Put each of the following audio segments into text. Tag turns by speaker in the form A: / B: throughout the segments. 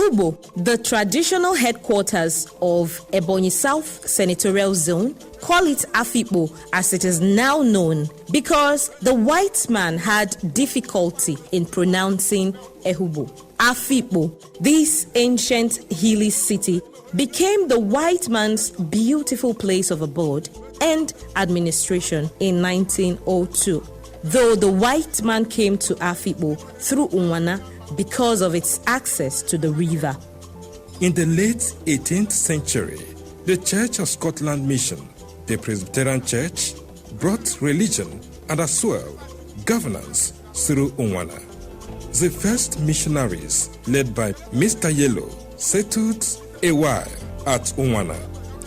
A: Ehubo, the traditional headquarters of Ebonyi South Senatorial Zone, call it Afikpo as it is now known because the white man had difficulty in pronouncing Ehubo. Afikpo, this ancient hilly city, became the white man's beautiful place of abode and administration in 1902. Though the white man came to Afikpo through Unwana because of its access to the river.
B: In the late 18th century, the Church of Scotland Mission, the Presbyterian Church, brought religion and as well governance through Unwana. The first missionaries, led by Mr. Yellow, settled a while at Unwana,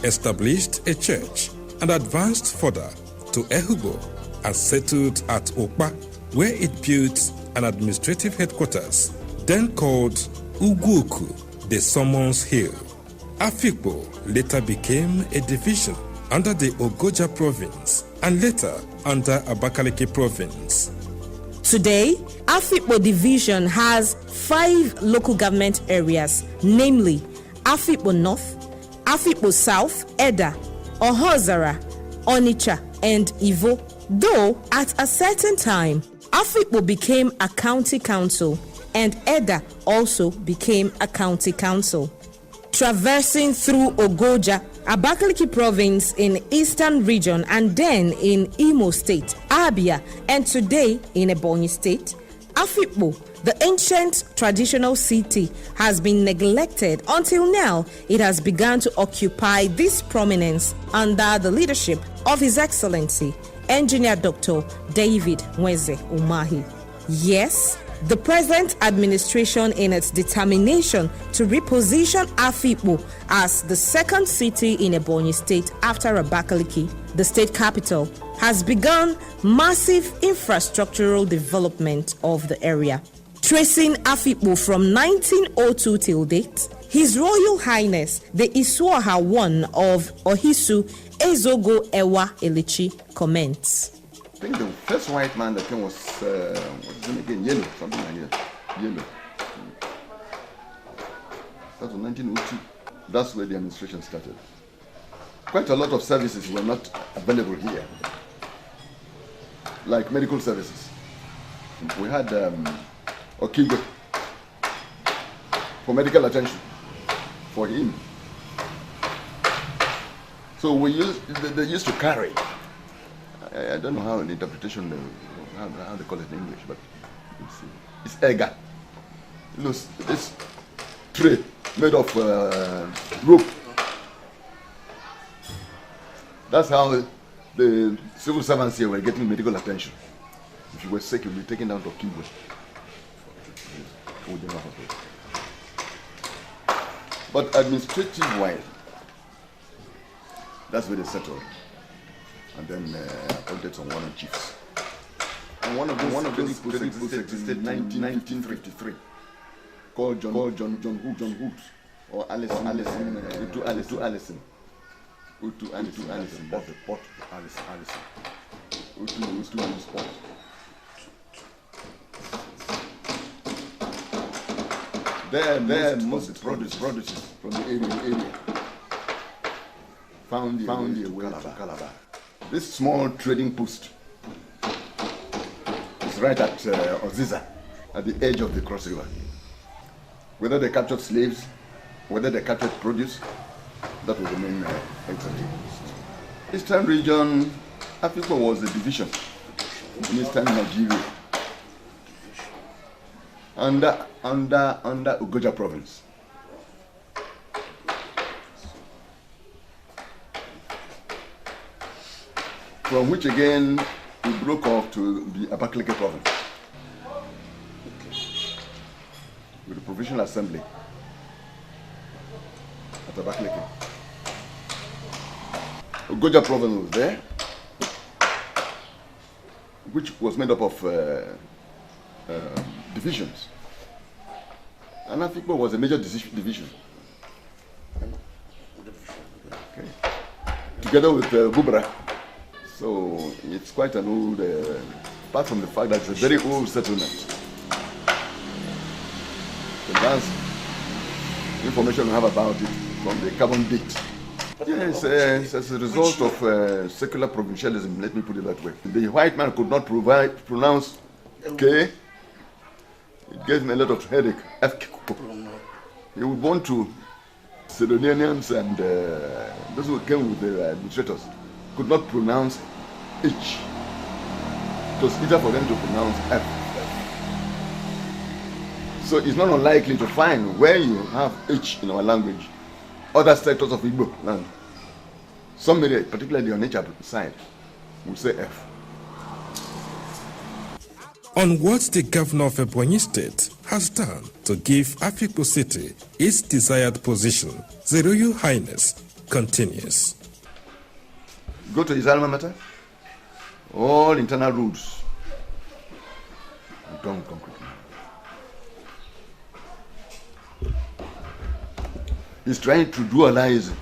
B: established a church, and advanced further to Ehubo and settled at Okpa, where it built an administrative headquarters, then called Uguoku, the Summons Hill. Afikpo later became a division under the Ogoja province and later under Abakaliki province.
A: Today, Afikpo division has 5 local government areas, namely Afikpo North, Afikpo South, Eda, Ohozara, Onitsha, and Ivo. Though at a certain time, Afikpo became a county council and Eda also became a county council. Traversing through Ogoja, Abakaliki province in eastern region, and then in Imo State, Abia, and today in Ebonyi State, Afikpo, the ancient traditional city, has been neglected until now. It has begun to occupy this prominence under the leadership of His Excellency, Engineer Dr. David Nweze Umahi. Yes, the present administration, in its determination to reposition Afikpo as the second city in Ebonyi State after Abakaliki, the state capital, has begun massive infrastructural development of the area. Tracing Afikpo from 1902 till date, His Royal Highness the Isuoha I of Ohisu Ezogo Ewa Elichi comments.
C: I think the first white man that came was what's his name again? Yellow, something like that. Yellow. That was 1902. That's where the administration started. Quite a lot of services were not available here, like medical services. We had Okigwe for medical attention for him. So they used to carry. I don't know how the interpretation, how they call it in English, but it's ega. This tray made of rope. That's how the civil servants here were getting medical attention. If you were sick, you'd be taken down to Kibwe. But administrative-wise, that's where they settled. And then appointed some one chiefs. And one of those posts existed in 1953, called John Hood, or Allison, Utu Allison. Bought the port to Allison. Utu Sport. There most produces from the area found their way to Calabar. This small trading post is right at Oziza, at the edge of the Cross River. Whether they captured slaves, whether they captured produce, that was the main exit. Eastern region, Afikpo was a division in Eastern Nigeria, under Ugoja province. From which again we broke off to the Abakaliki province with the provincial assembly at Abakaliki. Ugoja province was there, which was made up of divisions, and Afikpo was a major division. Okay. Together with Bubra. So it's quite an old, apart from the fact that it's a very old settlement. The last information we have about it from the carbon date. Yes, as a result of secular provincialism, let me put it that way. The white man could not pronounce K. It gave him a lot of headache. Afikpo. He would want to, Sidonians and those who came with the administrators could not pronounce H. It was easier for them to pronounce F. So it's not unlikely to find where you have H in our language, other sectors of Igbo land. Some area, particularly on nature side, will say F.
B: On what the governor of Ebonyi State has done to give Afikpo City its desired position, the Royal Highness continues.
C: Go to his alma mater, all internal roads are done concrete. He's trying to dualize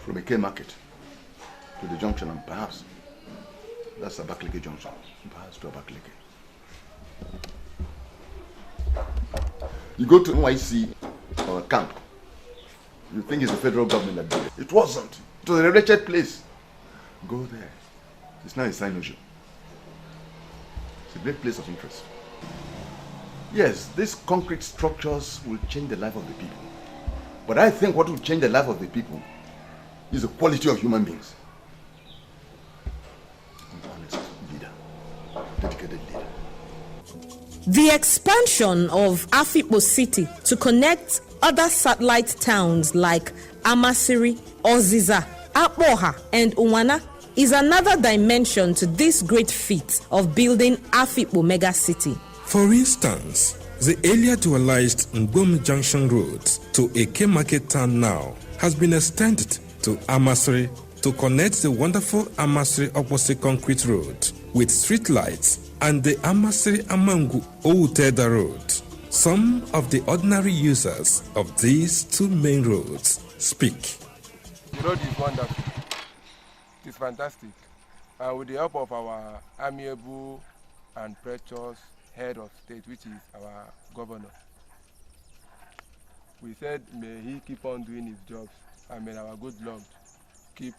C: from a K market to the junction, and perhaps that's a Abakaliki junction, perhaps to Abakaliki. You go to NYC or camp, you think it's the federal government that did it. It wasn't. It was a wretched place. Go there. It's now a Sinojo. It's a great place of interest. Yes, these concrete structures will change the life of the people. But I think what will change the life of the people is the quality of human beings. An honest leader, dedicated leader.
A: The expansion of Afikpo City to connect other satellite towns like Amasiri, Oziza, Akubaraoha, and Umahi is another dimension to this great feat of building Afikpo mega city.
B: For instance, the earlier dualized Ngbomi Junction Road to Eke Market Town now has been extended to Amasiri to connect the wonderful Amasiri opposite concrete road with street lights and the Amasiri Amangu Outeda Road. Some of the ordinary users of these two main roads speak.
D: The road is wonderful. It is fantastic. And with the help of our amiable and precious head of state, which is our governor, we said may he keep on doing his jobs and may our good Lord keep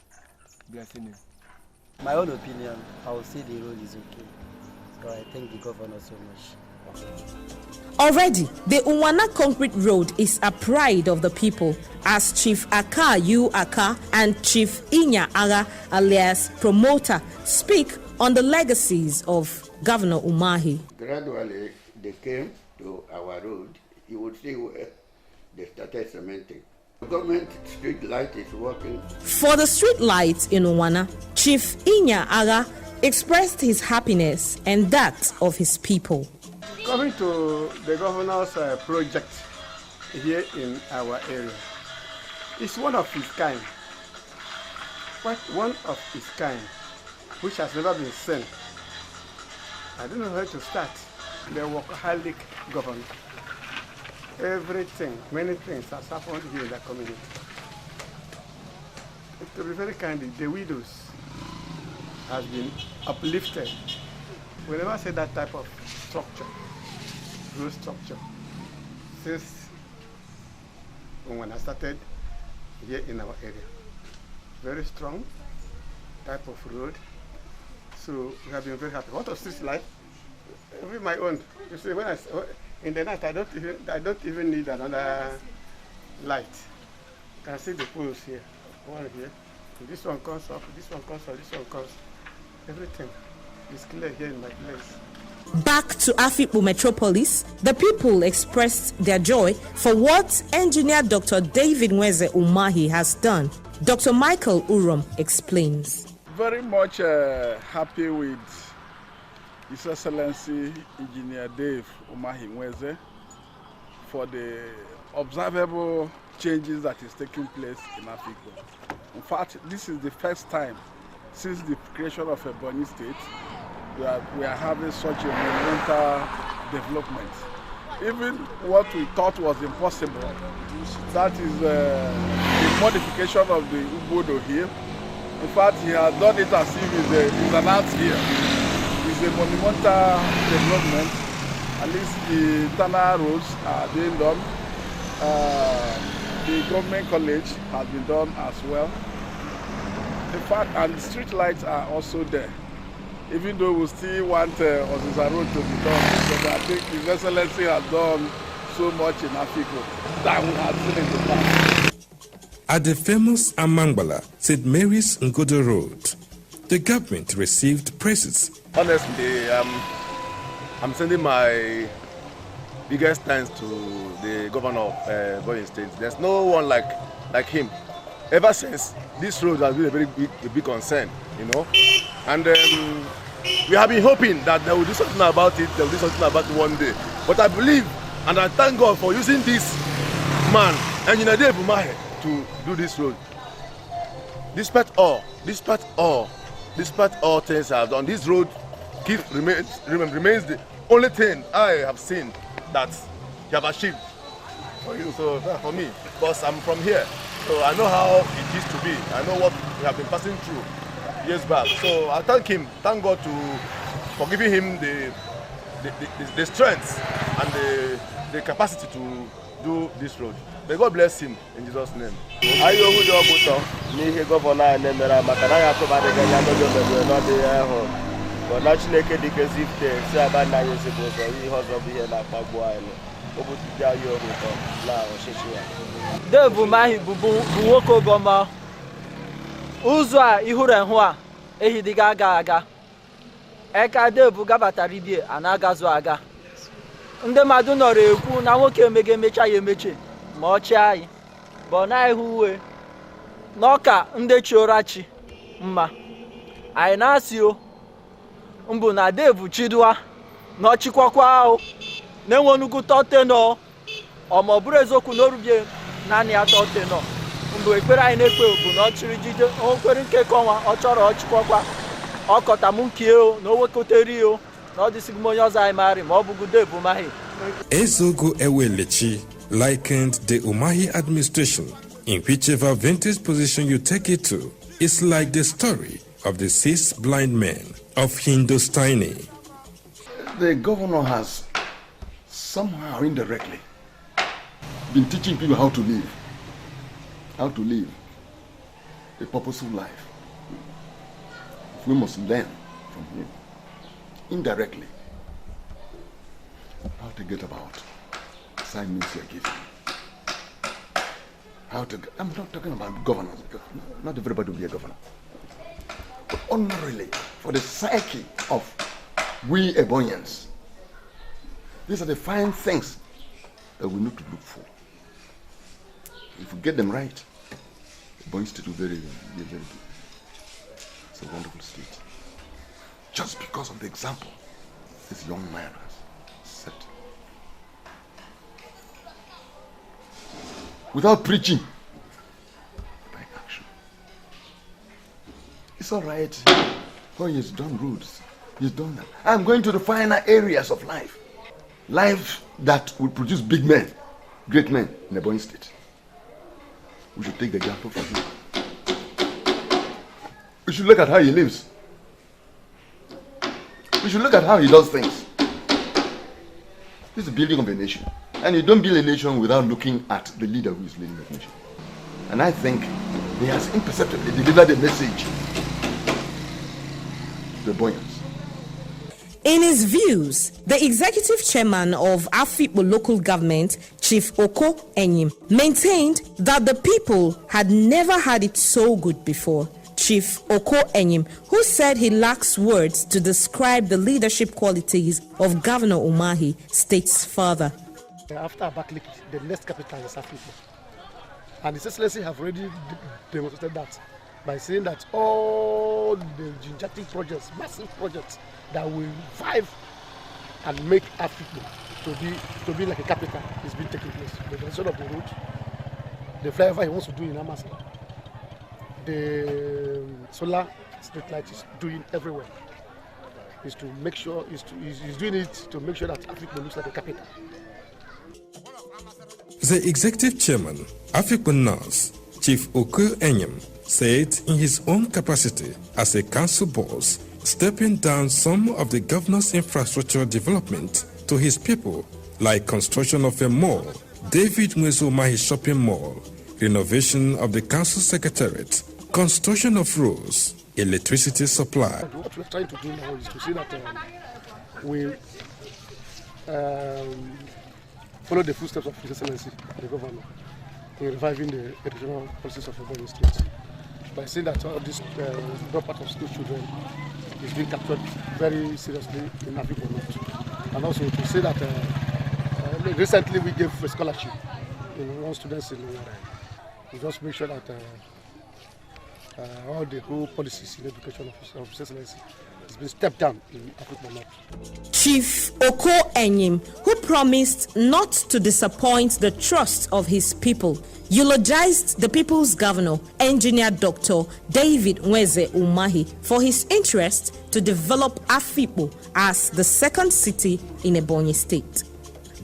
D: blessing him.
E: My own opinion, I will say the road is okay. So I thank the governor so much.
A: Already, the Umahi concrete road is a pride of the people, as Chief Aka Yu Aka and Chief Inya Aga alias promoter speak on the legacies of Governor Umahi.
F: Gradually, they came to our road. You would see where they started cementing. The government street light is working.
A: For the street lights in Umahi, Chief Inya Aga expressed his happiness and that of his people.
G: Coming to the governor's project here in our area, it's one of its kind. Quite one of its kind, which has never been seen. I don't know where to start. The workaholic governor. Everything, many things has happened here in the community. To be very candid, the widows has been uplifted. We never say that type of structure, road structure, since when I started here in our area. Very strong type of road. So we have been very happy. What of street light? With my own. You see, when in the night I don't even need another light. You can see the poles here. One here. This one comes up, this one comes up, this one comes. Everything is clear here in my place.
A: Back to Afikpo Metropolis, the people expressed their joy for what engineer Dr. David Nweze Umahi has done. Dr. Michael Urom explains.
H: Very much happy with His Excellency Engineer Dave Umahi Nweze for the observable changes that is taking place in Afikpo. In fact, this is the first time since the creation of Ebonyi State we are having such a monumental development. Even what we thought was impossible, that is the modification of the Ubodo Hill. In fact, he has done it as if it's an art here. It's a monumental development. At least the tunnel roads are being done. The government college has been done as well. In fact, and the street lights are also there. Even though we still want Oziza Road to be done, because I think His Excellency has done so much in Afikpo that we have seen in the past.
B: At the famous Amangbala, St. Mary's Ngodo Road, the government received praises.
I: Honestly, I'm sending my biggest thanks to the governor of Boyin State. There's no one like him. Ever since, this road has been a big concern, you know. And we have been hoping that they will do something about it, they will do something about it one day. But I believe and I thank God for using this man, Engineer Dave Umahi, to do this road. Despite all things I have done, this road remains the only thing I have seen that you have achieved for you. So for me, because I'm from here, so I know how it used to be. I know what we have been passing through years back. So I thank God for giving him the strength and the capacity to do this road. May God bless him in Jesus' name.
E: Dave Umahi bụ nwoke ogoma. Ụzọ a ihuru ehu a ehidiga aga. Eka Dave gabatara ibie anagazu aga. Ndị mmadụ nọrọ ekwu na nwoke emecha ya emeche ma ọ chị anyị. Bụ na ihu uwe n'ọka ndị chiorachi mma. Anyị na-asị o mbụ na Dave chidua na ọchịkwakwa ahụ na-enwe nnukwu tọtenọ ọmọbụrụ eziokwu n'orubie naanị ya tọtenọ. Mbụ ekpere anyị na-ekpe bụ na ọ chịrị jide okwere nke kọnwa ọ chọrọ ọchịkwakwa ọkọta m nke o na o wekọteri o na ọ dịsịghị m onye ọzọ anyị marị ma ọ bụgo Dave Umahi.
B: Ezogo Ewelechi likened the Umahi administration, in whichever vantage position you take it to, is like the story of the 6 blind men of Hindustani.
C: The governor has somehow indirectly been teaching people how to live a purposeful life. We must learn from him indirectly how to get about assignments you're given. I'm not talking about governors. Not everybody will be a governor. But honorably, for the psyche of we Ebonians, these are the fine things that we need to look for. If we get them right, Ebonyi State will be very good. It's a wonderful state. Just because of the example this young man has set. Without preaching, by action. It's all right. Oh, he's done roads. He's done that. I'm going to the finer areas of life. Life that will produce big men, great men in Ebonyi State. We should take the example from him. We should look at how he lives. We should look at how he does things. This is the building of a nation. And you don't build a nation without looking at the leader who is leading that nation. And I think he has imperceptibly delivered a message to the Ebonians.
A: In his views, the executive chairman of Afikpo local government, Chief Oko Enyim, maintained that the people had never had it so good before. Chief Oko Enyim, who said he lacks words to describe the leadership qualities of Governor Umahi, states further.
J: After Abakaliki, the next capital is Afikpo. And His Excellency have already demonstrated that by saying that all the gigantic projects, massive projects that will revive and make Afikpo to be like a capital is being taken place. The construction of the road, the flyover he wants to do in Amaska, the solar street light is doing everywhere. Is to make sure he's doing it to make sure that Afikpo looks like a capital.
B: The executive chairman, Afikpo North, Chief Oko Enyim, said in his own capacity as a council boss, stepping down some of the governor's infrastructure development to his people, like construction of a mall, David Umahi shopping mall, renovation of the council secretariat, construction of roads, electricity supply.
J: What we're trying to do now is to see that we follow the footsteps of His Excellency, the governor, in reviving the educational policies of Umahi State. By saying that all this drop out of school children is being captured very seriously in Afikpo North. And also to say that recently we gave a scholarship in one student in Umahi. We just make sure that all the whole policies in education of His Excellency has been stepped down in Afikpo North.
A: Chief Oko Enyim, who promised not to disappoint the trust of his people, eulogized the people's governor, Engineer Dr. David Nweze Umahi, for his interest to develop Afikpo as the second city in Ebonyi State.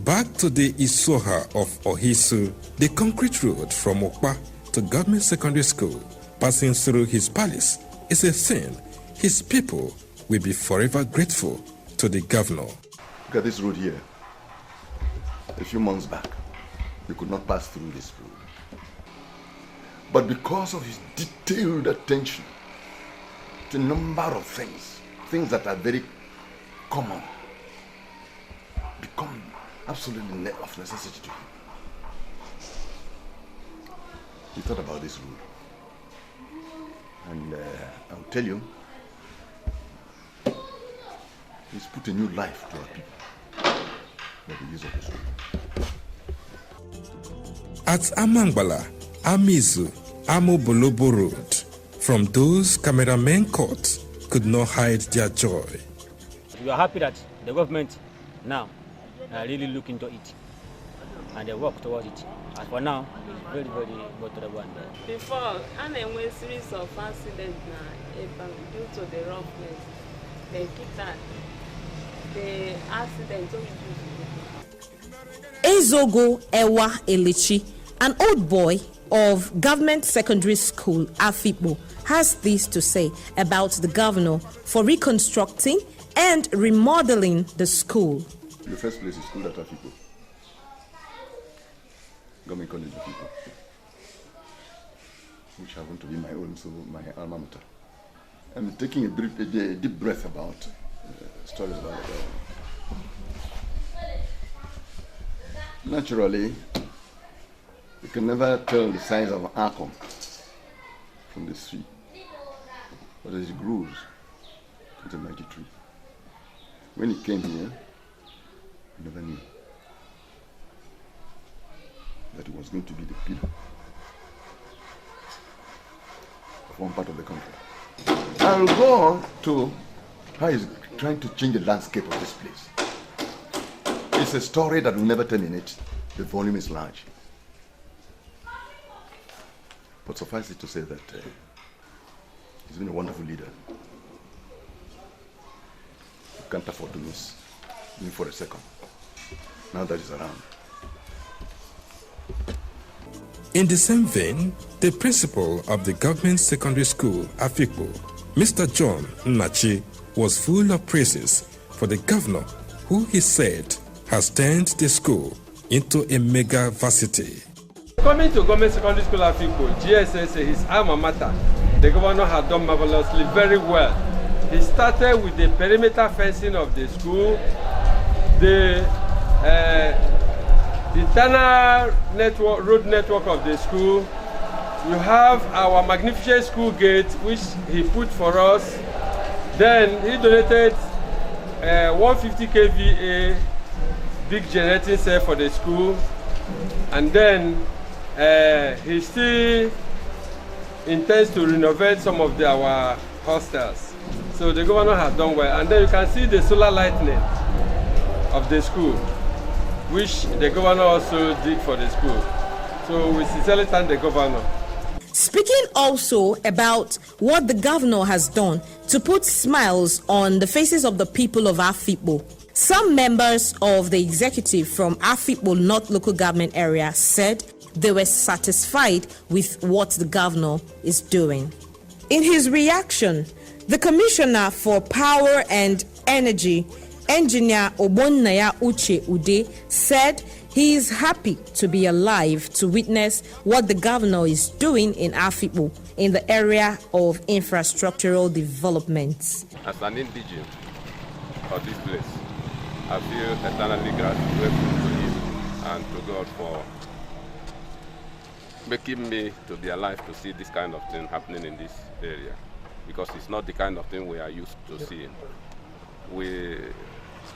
B: Back to the Isoha of Ohisu, the concrete road from Okpa to Government Secondary School, passing through his palace, is a thing his people will be forever grateful to the governor.
C: Look at this road here. A few months back, you could not pass through this road. But because of his detailed attention to a number of things that are very common, become absolutely of necessity to him. He thought about this road. And I'll tell you, he's put a new life to our people by the use of this road.
B: At Amangbala, Amizu, Amobolobo Road, from those cameramen caught could not hide their joy.
K: We are happy that the government now really look into it and they work towards it. As for now, it's very, very motorable.
L: Before, and then a series of accidents due to the roughness, they keep that the accident.
A: Ezogo Ewa Elichi, an old boy of Government Secondary School, Afikpo, has this to say about the governor for reconstructing and remodeling the school.
C: The first place is school at Afikpo. Government College of Afikpo, which happened to be my own, so my alma mater. I'm taking a deep breath about stories about it. Naturally, you can never tell the size of an acorn from the tree, but as it grows, it's a mighty tree. When it came here, I never knew that it was going to be the pillar of one part of the country. I'll go on to how he's trying to change the landscape of this place. It's a story that will never terminate. The volume is large. But suffice it to say that he's been a wonderful leader. You can't afford to miss him for a second, now that he's around.
B: In the same vein, the principal of the Government Secondary School, Afikpo, Mr. John Nnachi, was full of praises for the governor, who he said has turned the school into a mega varsity.
M: Coming to Government Secondary School Afikpo, GSS, his alma mater, the governor had done marvelously very well. He started with the perimeter fencing of the school, the internal network, road network of the school. You have our magnificent school gate, which he put for us. Then he donated 150 kVA big generating cell for the school, and then he still intends to renovate some of our hostels. So the governor has done well, and then you can see the solar lighting of the school, which the governor also did for the school. So we sincerely thank the governor.
A: Speaking also about what the governor has done to put smiles on the faces of the people of Afikpo, some members of the executive from Afikpo North Local Government Area said they were satisfied with what the governor is doing. In his reaction, the Commissioner for Power and Energy, Engineer Obonnaya Uche Ude, said He is happy to be alive to witness what the governor is doing in Afikpo in the area of infrastructural developments.
N: As an indigene of this place, I feel eternally grateful to him and to God for making me to be alive to see this kind of thing happening in this area, because it's not the kind of thing we are used to seeing.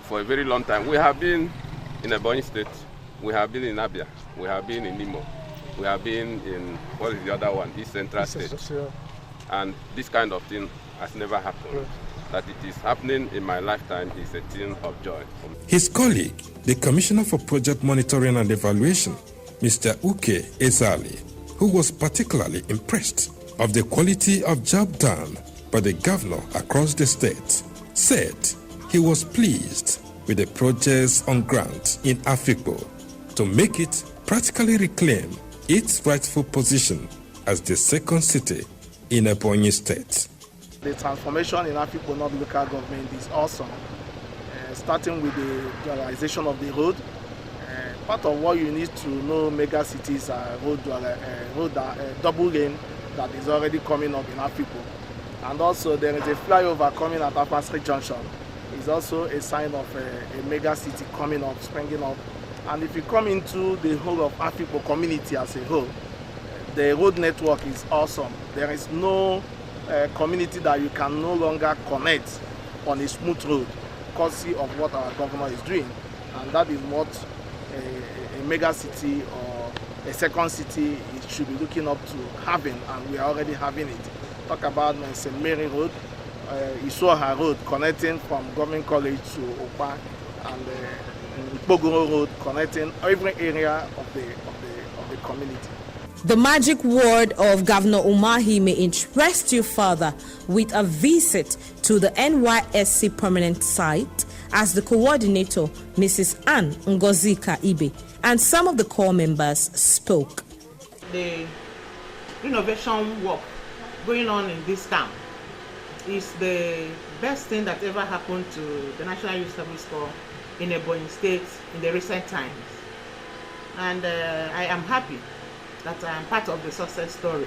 N: For a very long time, we have been in Ebonyi State, we have been in Abia, we have been in Imo, we have been in, what is the other one, East Central State. And this kind of thing has never happened. That it is happening in my lifetime is a thing of joy.
B: His colleague, the Commissioner for Project Monitoring and Evaluation, Mr. Uke Ezali, who was particularly impressed of the quality of job done by the governor across the state, said he was pleased with the projects on ground in Afikpo to make it practically reclaim its rightful position as the second city in Ebonyi State.
O: The transformation in Afikpo North local government is awesome, starting with the dualization of the road. Part of what you need to know mega cities are double lane that is already coming up in Afikpo. And also there is a flyover coming at Apasri Junction. It's also a sign of a mega city coming up, springing up. And if you come into the whole of Afikpo community as a whole, the road network is awesome. There is no community that you can no longer connect on a smooth road, courtesy of what our governor is doing. And that is what a mega city or a second city should be looking up to having, and we are already having it. Talk about St. Mary Road, Isuoha Road connecting from Government College to Opa, and Bogoro Road connecting every area of the community.
A: The magic word of Governor Umahi may interest you further with a visit to the NYSC permanent site as the coordinator, Mrs. Ann Ngozika Ibe, and some of the core members spoke.
P: The renovation work going on in this town is the best thing that ever happened to the National Youth Service Corps in Ebonyi State in the recent times. And I am happy that I am part of the success story.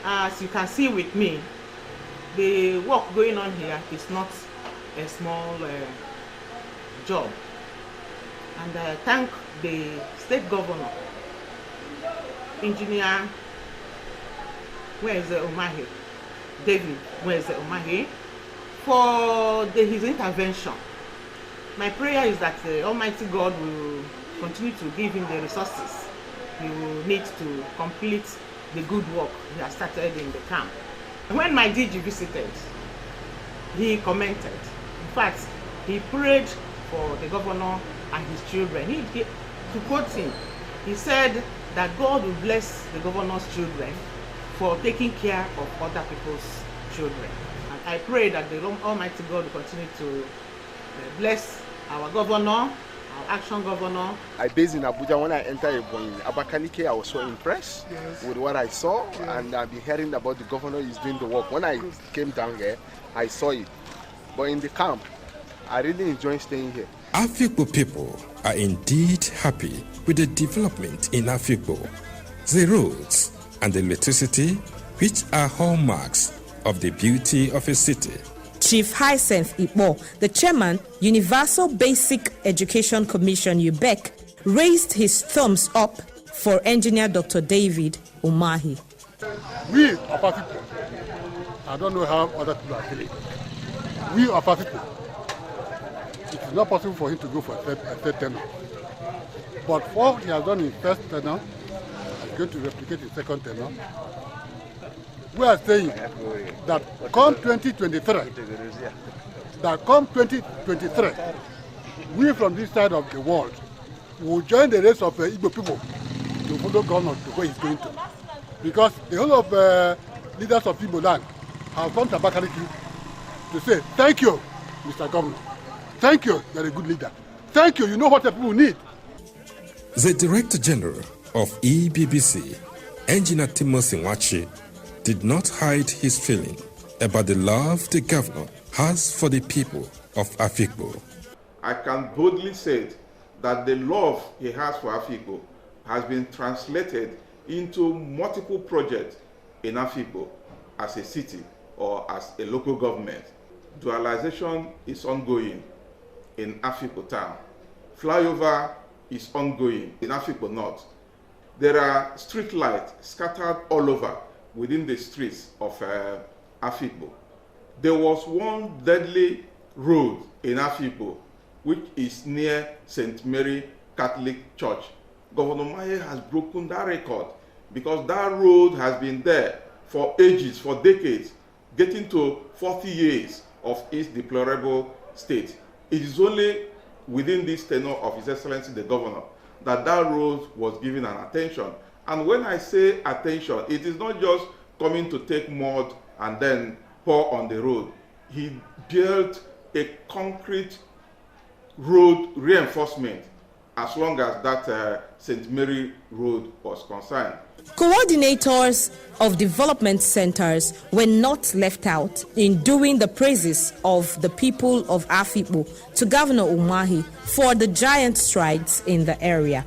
P: As you can see with me, the work going on here is not a small job. And I thank the state governor, engineer, Umahi, David Umahi, for his intervention. My prayer is that the Almighty God will continue to give him the resources he will need to complete the good work he has started in the camp. When my DG visited, he commented. In fact, he prayed for the governor and his children. To quote him, he said that God will bless the governor's children for taking care of other people's children. And I pray that the Almighty God will continue to bless our governor, our action governor.
Q: I based in Abuja. When I entered Abakaliki, I was so impressed with what I saw, and I've been hearing about the governor is doing the work. When I came down here, I saw it. But in the camp, I really enjoy staying here.
B: Afikpo people are indeed happy with the development in Afikpo. The roads and the electricity, which are hallmarks of the beauty of a city.
A: Chief Hyacinth Ipo, the chairman, Universal Basic Education Commission, UBEC, raised his thumbs up for engineer Dr. David Umahi.
J: We of Afikpo, I don't know how other people are feeling. We of Afikpo, it is not possible for him to go for a third tenure. But what he has done in first tenure, he's going to replicate in second tenure. We are saying that come 2023, we from this side of the world will join the rest of the Igbo people to follow governor to where he's going to. Because the whole of leaders of Igbo land have come to Abakaliki to say, thank you, Mr. Governor. Thank you, you're a good leader. Thank you, you know what the people need.
B: The Director General of EBBC, Engineer Timothy Nwachi, did not hide his feeling about the love the governor has for the people of Afikpo.
R: I can boldly say that the love he has for Afikpo has been translated into multiple projects in Afikpo as a city or as a local government. Dualization is ongoing in Afikpo town. Flyover is ongoing in Afikpo North. There are street lights scattered all over within the streets of Afikpo. There was one deadly road in Afikpo, which is near St. Mary Catholic Church. Governor Umahi has broken that record because that road has been there for ages, for decades, getting to 40 years of its deplorable state. It is only within this tenure of His Excellency the Governor that road was given an attention. And when I say attention, it is not just coming to take mud and then pour on the road. He built a concrete road reinforcement as long as that St. Mary Road was concerned.
A: Coordinators of development centers were not left out in doing the praises of the people of Afikpo to Governor Umahi for the giant strides in the area.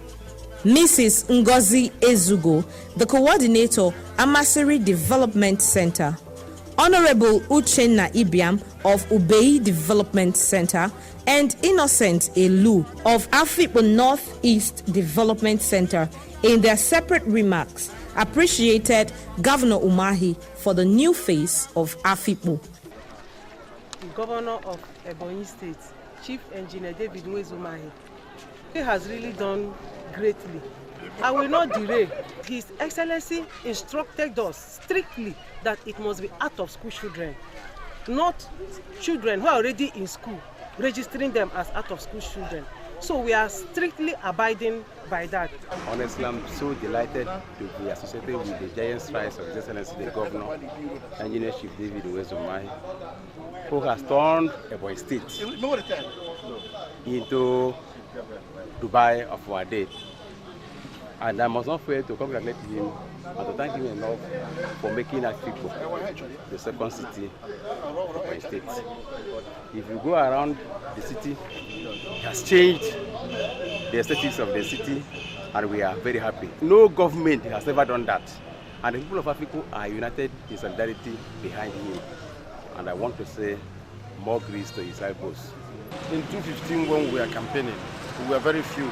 A: Mrs. Ngozi Ezugo, the coordinator, Amasiri Development Center, Honorable Uchenna Ibiam of Ubei Development Center, and Innocent Elu of Afikpo Northeast Development Center, in their separate remarks, appreciated Governor Umahi for the new face of Afikpo.
S: The Governor of Ebonyi State, Chief Engineer David Umahi, he has really done greatly. I will not delay. His Excellency instructed us strictly that it must be out-of-school children, not children who are already in school, registering them as out-of-school children. So we are strictly abiding by that.
T: Honestly, I'm so delighted to be associated with the giant strides of His Excellency the Governor, Engineer Chief David Umahi, who has turned Ebonyi State into Dubai of our day. And I must not fail to congratulate him and to thank him enough for making Afikpo the second city of my state. If you go around the city, it has changed the aesthetics of the city, and we are very happy. No government has ever done that. And the people of Afikpo are united in solidarity behind him. And I want to say more grace to his elbows.
U: In 2015, when we were campaigning, we were very few.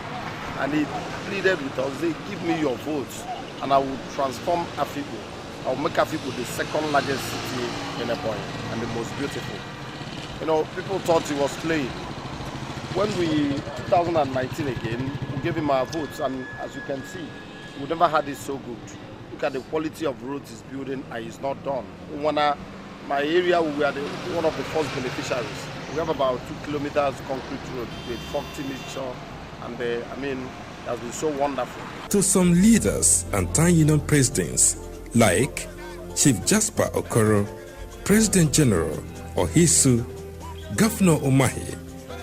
U: And he pleaded with us, say, give me your votes and I will transform Afikpo. I will make Afikpo the second largest city in Ebonyi and the most beautiful. You know, people thought he was playing. When we, 2019 again, we gave him our votes, and as you can see, we never had it so good. Look at the quality of roads he's building, and it's not done. My area, we are one of the first beneficiaries. We have about 2 kilometers concrete road with 40 meters. And it has been so wonderful.
B: To some leaders and town union presidents like Chief Jasper Okoro, President General Ohisu, Governor Umahi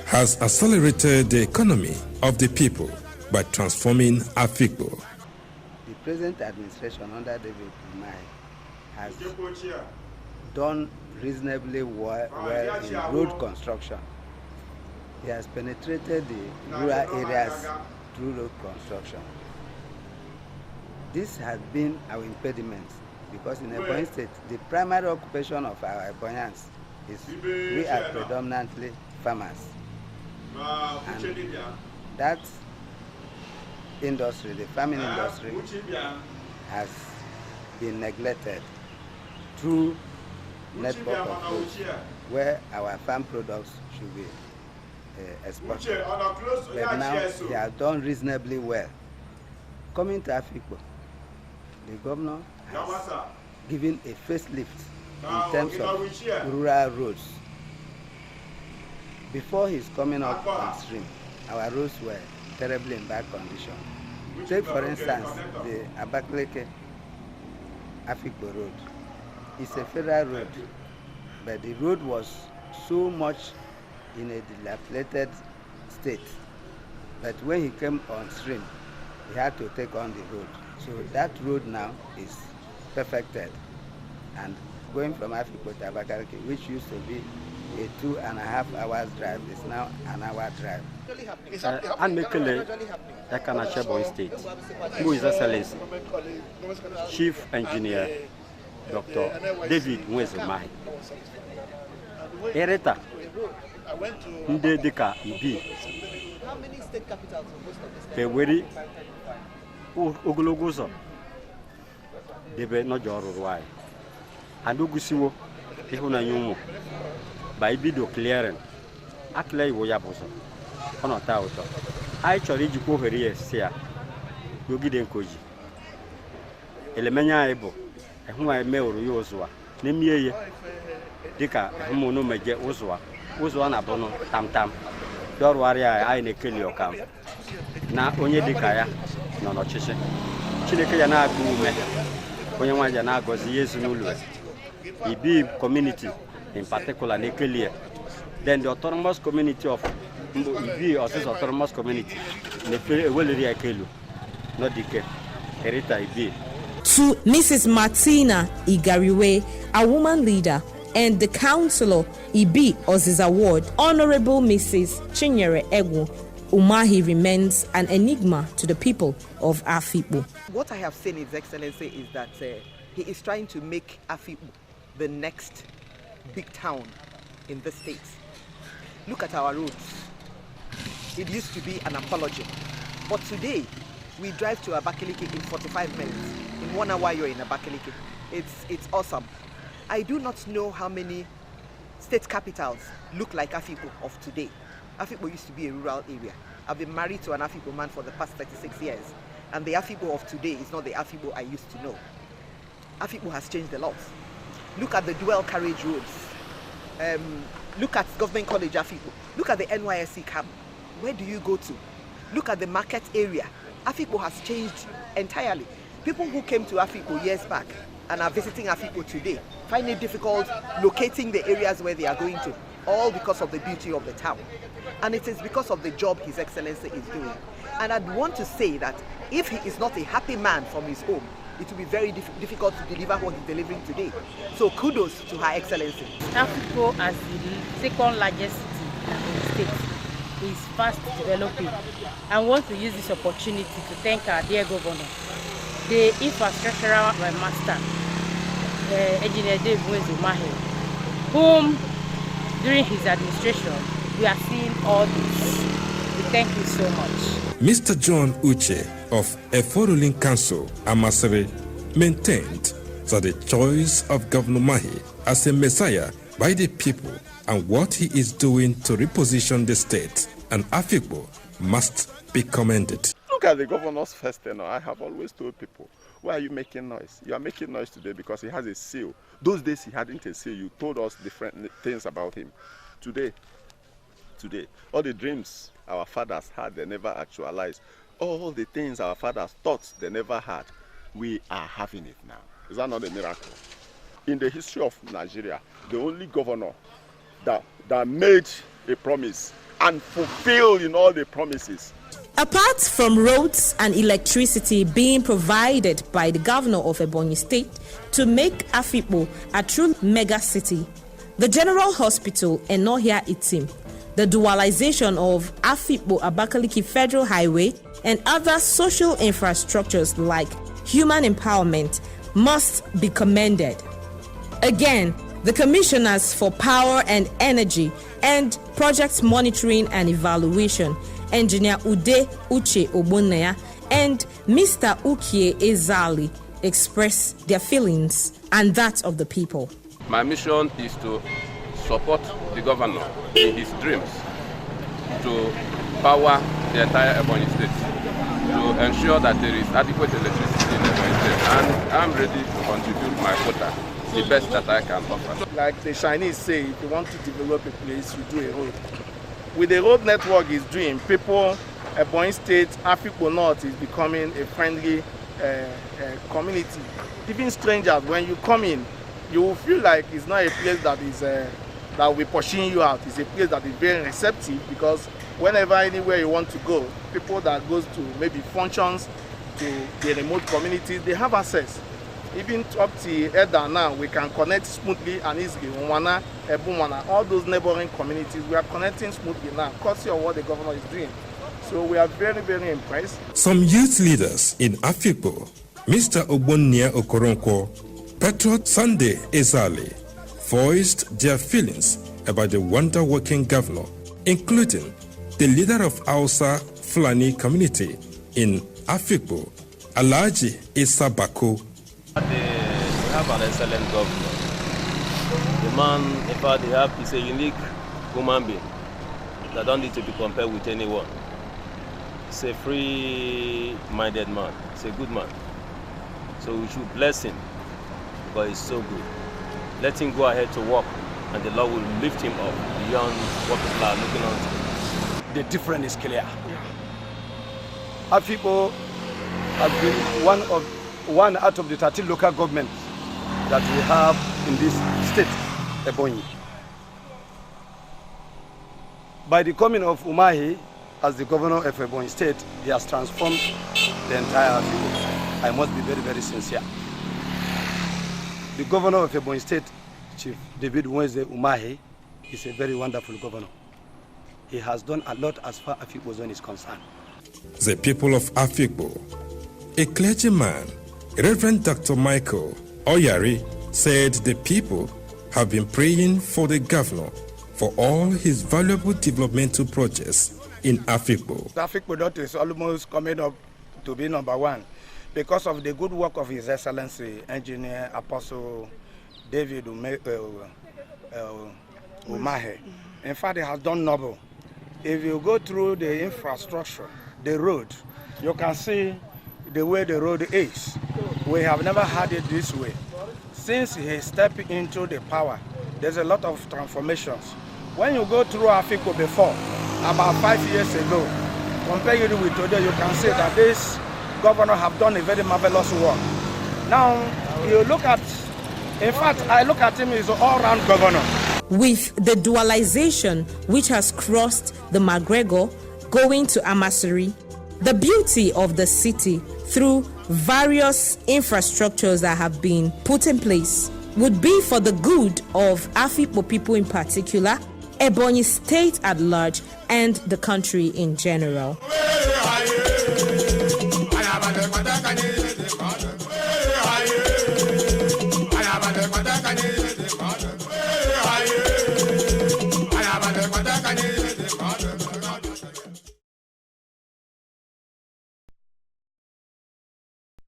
B: has accelerated the economy of the people by transforming Afikpo.
V: The present administration under David Umahi has done reasonably well in road construction. He has penetrated the rural areas through road construction. This has been our impediment because in Ebonyi State, the primary occupation of our Ebonyans is we are predominantly farmers. And that industry, the farming industry, has been neglected through network of roads where our farm products should be exported. But now they have done reasonably well. Coming to Afikpo, the governor has given a facelift in terms of rural roads. Before his coming up on stream, our roads were terribly in bad condition. Take for instance the Abakaliki Afikpo road. It's a federal road, but the road was so much in a dilapidated state that when he came on stream, he had to take on the road. So that road now is perfected. And going from Afikpo to Abakaliki, which used to be a 2.5 hours drive is now an hour drive.
T: And Mekele, Ekanache Ebonyi State, who is Excellency, Chief Engineer Dr. David Umahi. Ereta, Nde Dika Ibi, Peweri, Ogologozo, Debe Nojoru Ruai, and Ugusiwo, Ihuna Yumu, by Bido clearing, Aklei Woyaboso, Onota Auto. I choriji ko heri sia yogi den koji elemenya ebo ehun a me oru yozwa na mieye dika humo no meje uzwa na bono tamtam doru ari ai na keli okam na onye dika ya no no chiche chineke ya na agbu ume onye nwaja na agozi yesu n'ulu ibi community in particular na keli then the autonomous community of Ibi or this autonomous community, not the Herita Ibi.
A: To Mrs. Martina Igariwe, a woman leader, and the councillor Ibi Oziza Ward, Honorable Mrs. Chinyere Egwu, Umahi remains an enigma to the people of Afikpo.
D: What I have seen His Excellency is that he is trying to make Afikpo the next big town in the state. Look at our roads. It used to be an apology, but today we drive to Abakaliki in 45 minutes. In 1 hour you're in Abakaliki. It's awesome. I do not know how many state capitals look like Afikpo of today. Afikpo used to be a rural area. I've been married to an Afikpo man for the past 36 years, and the Afikpo of today is not the Afikpo I used to know. Afikpo has changed a lot. Look at the dual carriage roads. Look at Government College Afikpo. Look at the NYSC camp. Where do you go to? Look at the market area. Afikpo has changed entirely. People who came to Afikpo years back and are visiting Afikpo today find it difficult locating the areas where they are going to, all because of the beauty of the town. And it is because of the job His Excellency is doing. And I'd want to say that if he is not a happy man from his home, it will be very difficult to deliver what he's delivering today. So kudos to Her Excellency.
F: Afikpo, as the second largest city in the state, is fast developing. I want to use this opportunity to thank our dear governor, the infrastructural master, Engineer David Umahi, whom during his administration we are seeing all this. We thank you so much.
B: Mr. John Uche of Eforuling Council, Amasere, maintained that the choice of Governor Umahi as a messiah by the people and what he is doing to reposition the state and Afikpo must be commended.
H: Look at the governor's first tenure. I have always told people, why are you making noise? You are making noise today because he has a seal. Those days he hadn't a seal. You told us different things about him. Today, all the dreams our fathers had, they never actualized. All the things our fathers thought they never had, we are having it now. Is that not a miracle? In the history of Nigeria, the only governor that made a promise and fulfilled in all the promises.
A: Apart from roads and electricity being provided by the governor of Ebonyi State to make Afikpo a true mega city, the General Hospital Enohia Itim, the dualization of Afikpo Abakaliki Federal Highway, and other social infrastructures like human empowerment must be commended. Again, the Commissioners for Power and Energy and Project Monitoring and Evaluation, Engineer Ude Uche Ogbonnaya and Mr. Ukie Ezali, express their feelings and that of the people.
N: My mission is to support the governor in his dreams to power the entire Ebonyi State, to ensure that there is adequate electricity in Ebonyi State, and I'm ready to contribute my quota, the best that I can offer.
O: Like the Chinese say, if you want to develop a place, you do a road. With the road network is doing, people, Ebonyi State, Afikpo North is becoming a friendly community. Even strangers, when you come in, you will feel like it's not a place that is that will be pushing you out. It's a place that is very receptive, because whenever, anywhere you want to go, people that goes to maybe functions, to the remote communities, they have access. Even up to Eda now, we can connect smoothly and easily. Unwana, Ebumwana, all those neighboring communities, we are connecting smoothly now, courtesy of what the governor is doing. So we are very, very impressed.
B: Some youth leaders in Afikpo, Mr. Ogbonnia Okoronkwo, Petro Sunday Ezali, voiced their feelings about the wonder-working governor, including the leader of Hausa Fulani community in Afikpo, Alhaji Issa Bako.
G: We have an excellent governor. The man, in fact, is a unique human being that don't need to be compared with anyone. He's a free-minded man. He's a good man. So we should bless him because he's so good. Let him go ahead to work, and the Lord will lift him up beyond what people are looking on to.
U: The difference is clear. Afikpo has been one out of the 13 local governments that we have in this state, Ebonyi. By the coming of Umahi as the governor of Ebonyi State, he has transformed the entire Afikpo. I must be very, very sincere. The governor of Ebonyi State, Chief David Nweze Umahi, is a very wonderful governor. He has done a lot as far as Afikpo zone is concerned.
B: The people of Afikpo, a clergyman, Reverend Dr. Michael Oyari, said the people have been praying for the governor for all his valuable developmental projects in Afikpo.
I: Afikpo is almost coming up to be #1 because of the good work of His Excellency Engineer Apostle David Umahi. In fact, he has done noble. If you go through the infrastructure, the road, you can see the way the road is. We have never had it this way. Since he stepped into the power, there's a lot of transformations. When you go through Afikpo before, about 5 years ago, compare it with today, you can see that this governor have done a very marvelous work. Now, you look at, in fact, I look at him as an all-round governor.
A: With the dualization which has crossed the McGregor going to Amasiri, the beauty of the city through various infrastructures that have been put in place would be for the good of Afikpo people in particular, Ebonyi State at large, and the country in general.